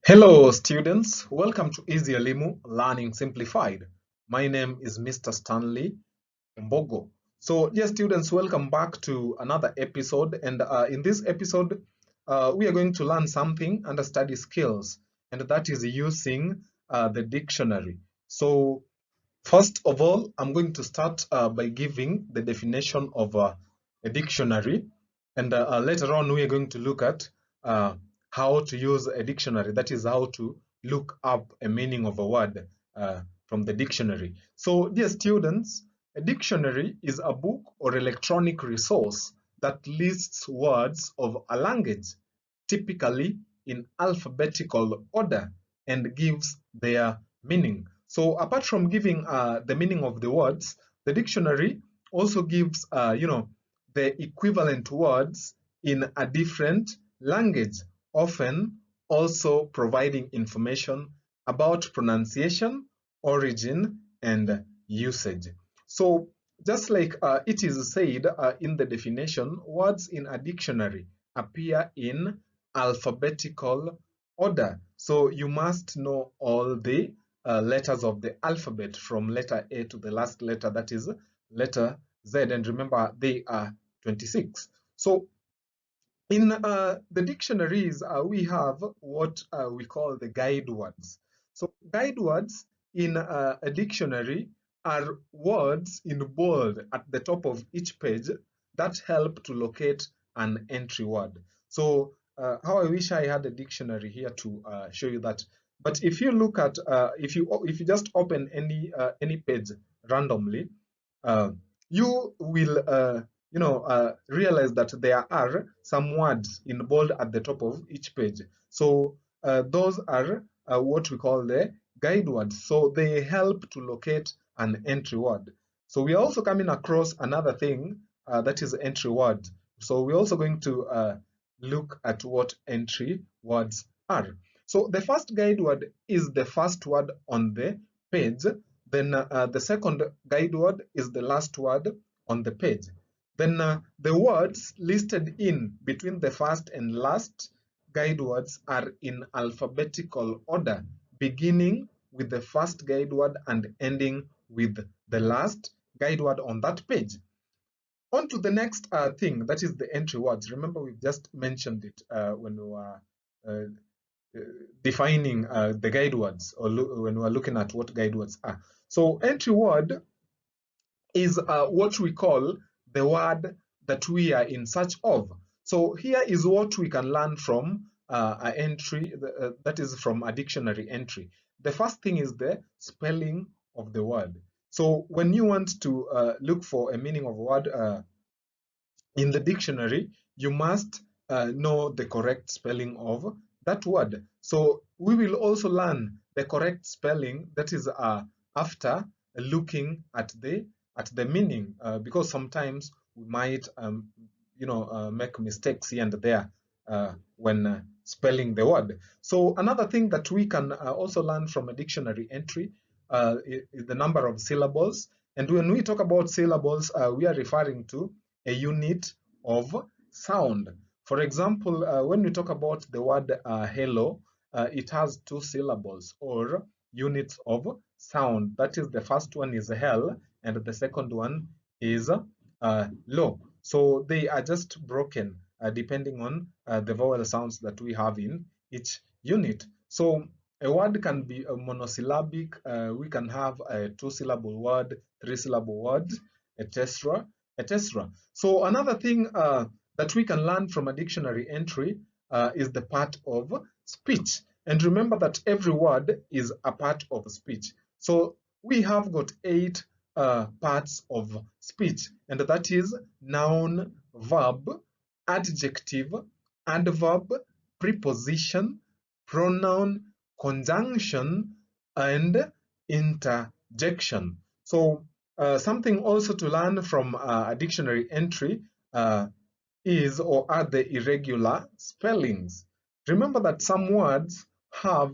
Hello students, welcome to Easy Elimu Learning Simplified. My name is Mr. Stanley Mbogo. So dear students, welcome back to another episode, and in this episode we are going to learn something under study skills, and that is using the dictionary. So first of all, I'm going to start by giving the definition of a dictionary, and later on we are going to look at uh, how to use a dictionary. That is how to look up a meaning of a word from the dictionary. So dear students, a dictionary is a book or electronic resource that lists words of a language, typically in alphabetical order, and gives their meaning. So apart from giving the meaning of the words, the dictionary also gives, the equivalent words in a different language, often also providing information about pronunciation, origin, and usage. So just like it is said in the definition, words in a dictionary appear in alphabetical order. So you must know all the letters of the alphabet from letter A to the last letter, that is letter Z. And remember, they are 26. So in the dictionaries, we have what we call the guide words. So guide words in a dictionary are words in bold at the top of each page that help to locate an entry word. So how I wish I had a dictionary here to show you that. But if you look at, if you just open any page randomly, uh, you will realize that there are some words in bold at the top of each page. So those are what we call the guide words. So they help to locate an entry word. So we are also coming across another thing that is entry word. So we're also going to look at what entry words are. So the first guide word is the first word on the page. Then the second guide word is the last word on the page. Then the words listed in between the first and last guide words are in alphabetical order, beginning with the first guide word and ending with the last guide word on that page. On to the next thing, that is the entry words. Remember, we've just mentioned it when we were uh, defining the guide words, or when we're looking at what guide words are. So entry word is what we call the word that we are in search of. So here is what we can learn from an entry, that is from a dictionary entry. The first thing is the spelling of the word. So when you want to look for a meaning of a word in the dictionary, you must know the correct spelling of that word. So we will also learn the correct spelling, that is after looking at the meaning, because sometimes we might make mistakes here and there when spelling the word. So another thing that we can also learn from a dictionary entry is the number of syllables. And when we talk about syllables, we are referring to a unit of sound. For example, when we talk about the word hello, it has two syllables or units of sound. That is, the first one is hell and the second one is low. So they are just broken depending on the vowel sounds that we have in each unit. So a word can be a monosyllabic. We can have a two-syllable word, three-syllable word, etc., etc. So another thing that we can learn from a dictionary entry is the part of speech. And remember that every word is a part of speech. So we have got 8 parts of speech, and that is noun, verb, adjective, adverb, preposition, pronoun, conjunction, and interjection. So something also to learn from a dictionary entry is or are the irregular spellings. Remember that some words have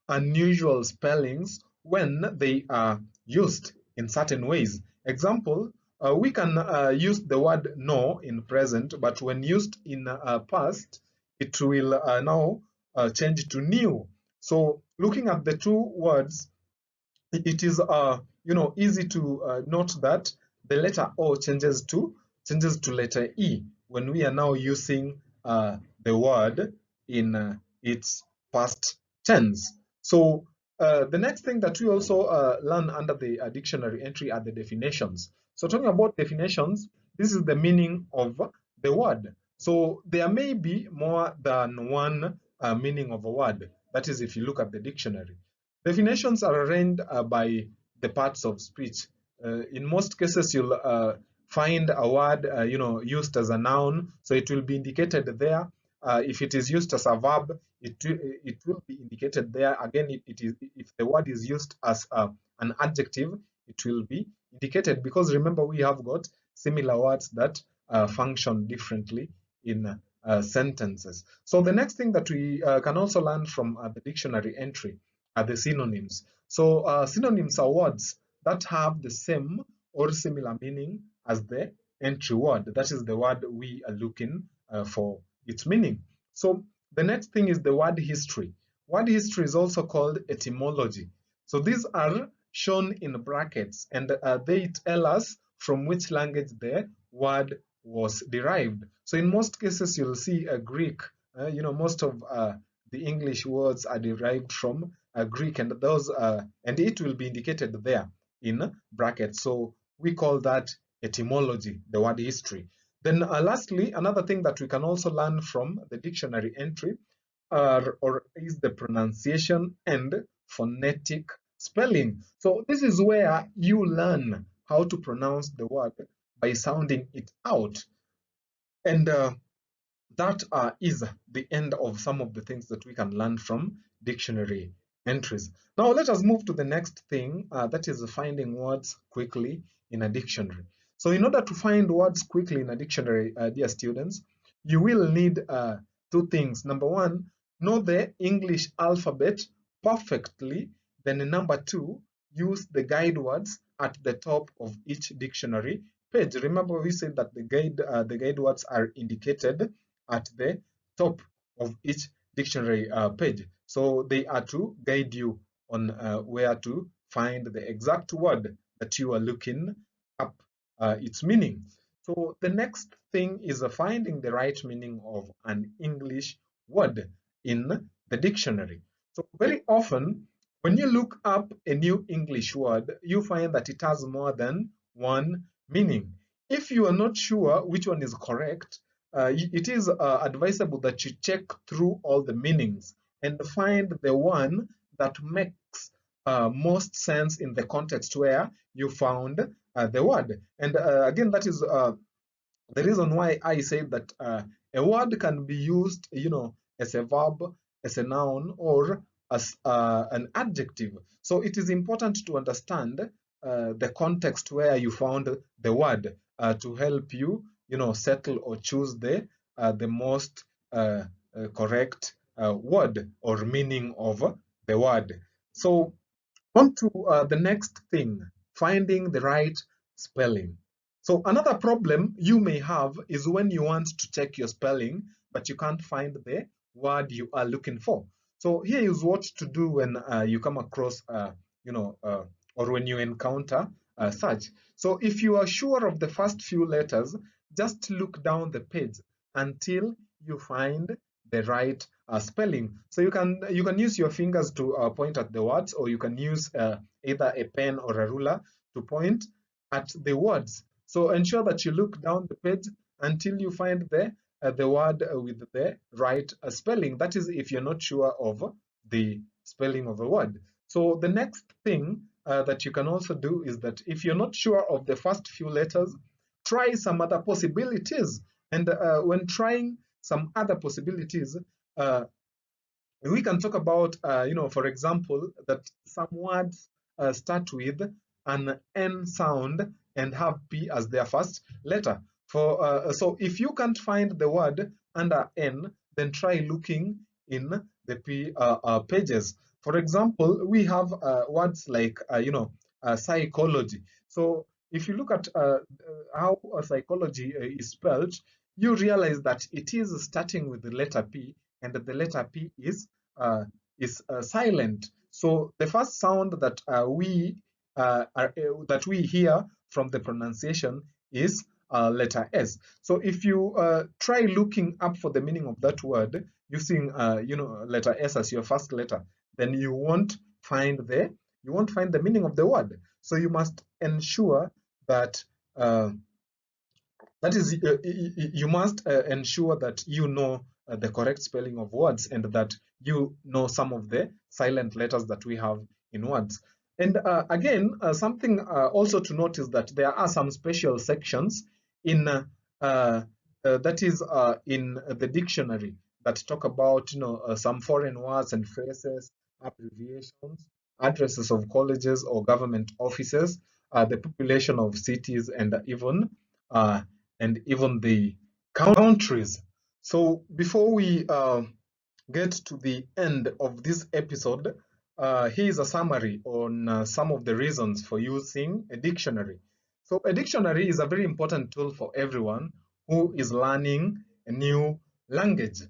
unusual spellings when they are used in certain ways. Example, we can use the word no in present, but when used in past, it will now change to new. So looking at the two words, it is easy to note that the letter O changes to letter E when we are now using the word in its past tense. So the next thing that we also learn under the dictionary entry are the definitions. So talking about definitions, this is the meaning of the word. So there may be more than one meaning of a word. That is, if you look at the dictionary. Definitions are arranged by the parts of speech. In most cases, you'll find a word, used as a noun, so it will be indicated there. If it is used as a verb, it will be indicated there. Again, if the word is used as an adjective, it will be indicated, because remember, we have got similar words that function differently in sentences. So the next thing that we can also learn from the dictionary entry are the synonyms. So synonyms are words that have the same or similar meaning as the entry word. That is the word we are looking for its meaning. So the next thing is the word history. Word history is also called etymology. So these are shown in brackets, and they tell us from which language the word was derived. So in most cases, you'll see a Greek. Most of the English words are derived from Greek, and and it will be indicated there in brackets. So we call that etymology, the word history. Then lastly, another thing that we can also learn from the dictionary entry is the pronunciation and phonetic spelling. So this is where you learn how to pronounce the word by sounding it out. And that is the end of some of the things that we can learn from dictionary entries. Now let us move to the next thing, that is finding words quickly in a dictionary. So in order to find words quickly in a dictionary, dear students, you will need two things. Number one, know the English alphabet perfectly. Then number two, use the guide words at the top of each dictionary page. Remember, we said that the guide words are indicated at the top of each dictionary page. So they are to guide you on where to find the exact word that you are looking up its meaning. So the next thing is finding the right meaning of an English word in the dictionary. So very often, when you look up a new English word, you find that it has more than one meaning. If you are not sure which one is correct, it is advisable that you check through all the meanings and find the one that makes most sense in the context where you found the word. And again, that is the reason why I say that a word can be used, as a verb, as a noun, or as an adjective. So it is important to understand the context where you found the word to help you, settle or choose the most correct word or meaning of the word. So on to the next thing, finding the right spelling. So another problem you may have is when you want to check your spelling, but you can't find the word you are looking for. So here is what to do when you come across, or when you encounter such. So if you are sure of the first few letters, just look down the page until you find the right spelling. So you can use your fingers to point at the words, or you can use either a pen or a ruler to point at the words. So ensure that you look down the page until you find the word with the right spelling. That is, if you're not sure of the spelling of a word. So the next thing that you can also do is that if you're not sure of the first few letters, try some other possibilities. And when trying some other possibilities, uh, we can talk about, for example, that some words start with an N sound and have P as their first letter. So if you can't find the word under N, then try looking in the P pages. For example, we have words like, psychology. So if you look at how psychology is spelled, you realize that it is starting with the letter P, and the letter P is is silent. So the first sound that that we hear from the pronunciation is letter S. So if you try looking up for the meaning of that word using letter S as your first letter, then you won't find the meaning of the word. So you must ensure that you must ensure that you know the correct spelling of words, and that you know some of the silent letters that we have in words. And again, something also to note is that there are some special sections in that is in the dictionary that talk about some foreign words and phrases, abbreviations, addresses of colleges or government offices, the population of cities, uh, and even the countries. So before we get to the end of this episode, here is a summary on some of the reasons for using a dictionary. So a dictionary is a very important tool for everyone who is learning a new language.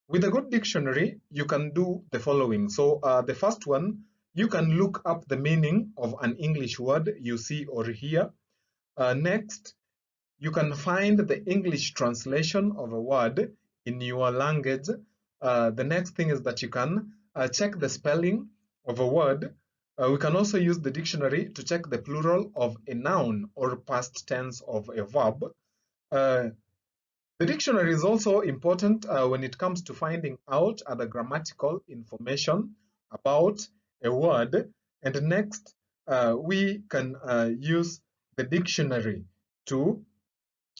With a good dictionary, you can do the following. So the first one, you can look up the meaning of an English word you see or hear. Next, you can find the English translation of a word in your language. The next thing is that you can check the spelling of a word. We can also use the dictionary to check the plural of a noun or past tense of a verb. The dictionary is also important when it comes to finding out other grammatical information about a word. And next, we can use the dictionary to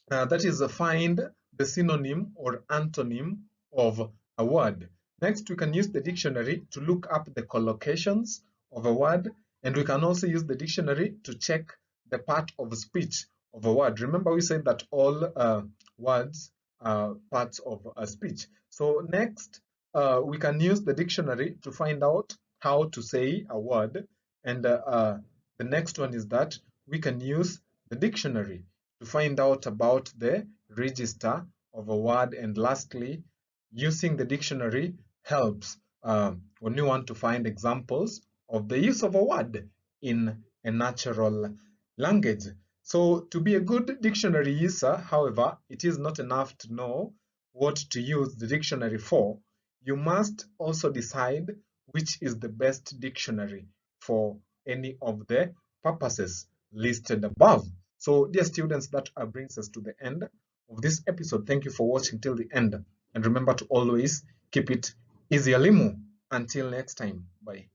that is find the synonym or antonym of a word. Next, we can use the dictionary to look up the collocations of a word, and we can also use the dictionary to check the part of speech of a word. Remember, we said that all words are parts of a speech. So next, we can use the dictionary to find out how to say a word, and the next one is that we can use the dictionary to find out about the register of a word. And lastly, using the dictionary helps when you want to find examples of the use of a word in a natural language. So to be a good dictionary user, however, it is not enough to know what to use the dictionary for. You must also decide which is the best dictionary for any of the purposes listed above. So, dear students, that brings us to the end of this episode. Thank you for watching till the end. And remember to always keep it easy, Alimu. Until next time, bye.